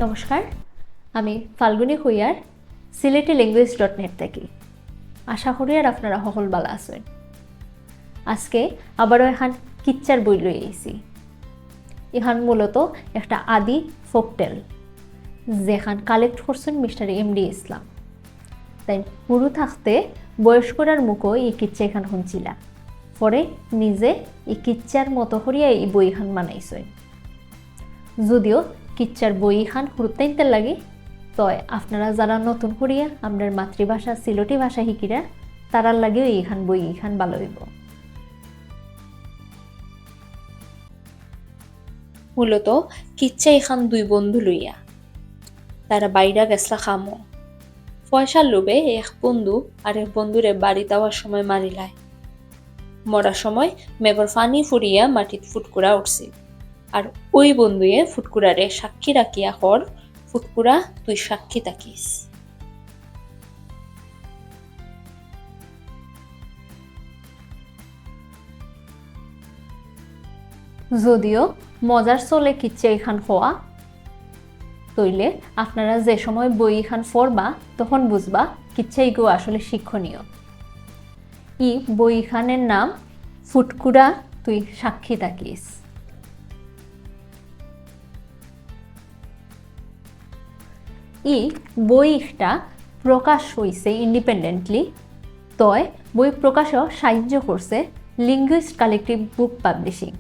নমস্কার, আমি ফাল্গুনি হইয়ার Sylheti-language.net থেকে। আশা করি আর আপনারা সকল ভালো আছেন। আজকে আবারও এখন কিচ্চার বই লই আইছি। এখান মূলত একটা আদি ফোকটেল যেখান কালেক্ট করছেন মিস্টার MD LSLAM। তাই পুরো থাকতে বয়স্করার মুখও এই কিচ্চা এখান শুনছিলা, পরে নিজে এই কিচ্চার মতো করিয়া এই বই এখান বানাইছেন। যদিও কিচ্চার বই খান হুরুত্তাইতে লাগে, তয় আপনারা যারা নতুন করিয়া আমাদের মাতৃভাষা সিলটি ভাষা শিকিরা তারার লাগেও এইখান বই এইখান ভালো হইব। মূলত কিচ্চা এখান দুই বন্ধু লইয়া তারা বাইরা গেছলা খামো। পয়সার লোভে এক বন্ধু আর এক বন্ধুরে বাড়ি যাওয়ার সময় মারিলায়। মরার সময় মেঘর ফানি ফুরিয়া মাটিত ফুটকুরা উঠছে, আর ওই বন্ধুয়ে ফুটকুরারে সাক্ষী রাখিয়া হর ফুটকুরা তুই সাক্ষী তাকিস। যদিও মজার চলে কিচ্ছা এখান হওয়া, তইলে আপনারা যে সময় বই এখান পড়বা তখন বুঝবা কিচ্ছা এগুলো আসলে শিক্ষণীয়। ই বইখানের নাম ফুটকুরা তুই সাক্ষী তাকিস। বইটা প্রকাশ হয়েছে ইন্ডিপেন্ডেন্টলি, তয় বই প্রকাশও সাহায্য করছে লিঙ্গুইস্ট কালেক্টিভ বুক পাবলিশিং,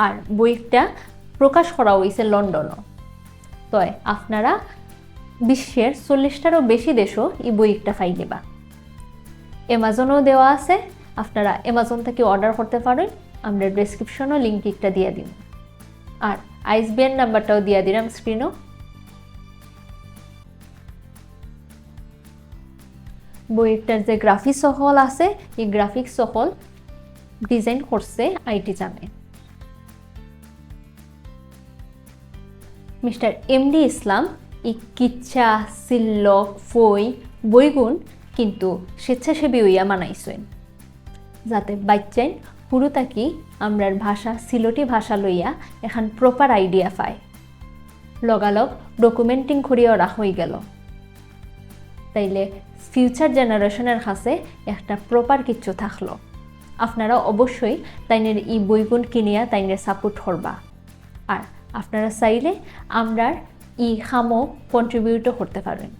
আর বইটা প্রকাশ করা হয়েছে লন্ডনও। তয় আপনারা বিশ্বের 40টারও বেশি দেশও এই বইটা ফাইলেবা। অ্যামাজনও দেওয়া আছে, আপনারা অ্যামাজন থেকে অর্ডার করতে পারেন। আমরা ডেসক্রিপশনও লিঙ্ক একটা দিয়ে দিব, আর ISBN নাম্বারটাও দিয়ে দিলাম স্ক্রিনও। বইটার যে গ্রাফিক্স সকল আছে, এই গ্রাফিক্স সকল ডিজাইন করছে IT জানে মিস্টার MD LSLAM। এই কিচ্ছা সিল্লক ফই বইগুণ কিন্তু স্বেচ্ছাসেবী হইয়া মানাইছেন, যাতে বাচ্চাইন পুরো থাকি আমরার ভাষা সিলটি ভাষা লইয়া এখন প্রপার আইডিয়া পায়। লগালগ ডকুমেন্টিং করিয়াও রাখা হয়ে গেল, তাইলে ফিউচার জেনারেশনের কাছে একটা প্রপার কিচ্ছু থাকলো। আপনারা অবশ্যই তাইনের এই বইগুণ কিনিয়া তাইনের সাপোর্ট করবা, আর আপনারা চাইলে আমরার ই খামো কন্ট্রিবিউটও করতে পারেন।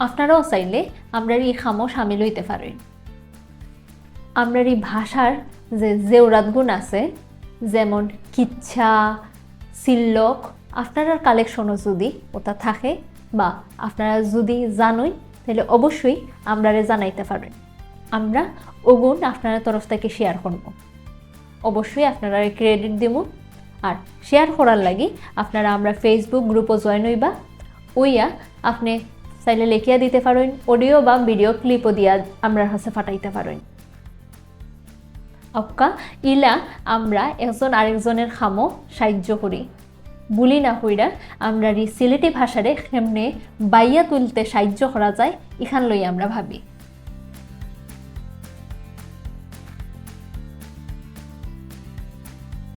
আপনারাও চাইলে আমরার এই খামো সামিল হইতে পারেন। আমরার এই ভাষার যে জেওরাত গুণ আছে, যেমন কিচ্ছা সিল্লক, আপনার কালেকশনও যদি ওটা থাকে বা আপনারা যদি জানোই, তাহলে অবশ্যই আমরারে জানাইতে পারেন। আমরা ওগুণ আপনার তরফ থেকে শেয়ার করব। অবশ্যই আপনারা ক্রেডিট দিব, আর শেয়ার করার লাগি আপনারা আমরা ফেসবুক গ্রুপও জয়েন হইবা। ওইয়া আপনি চাইলে লেখিয়া দিতে পারেন, অডিও বা ভিডিও ক্লিপও দিয়া আমরা কাছে ফাটাইতে পারেন। অক্কা ইলা আমরা একজন আরেকজনের খামো সাহায্য করি বুলি না হইরা আমরা সিলেটি ভাষারে কেমনে বাইয়া তুলতে সাহায্য করা যায় এখান লই আমরা ভাবি।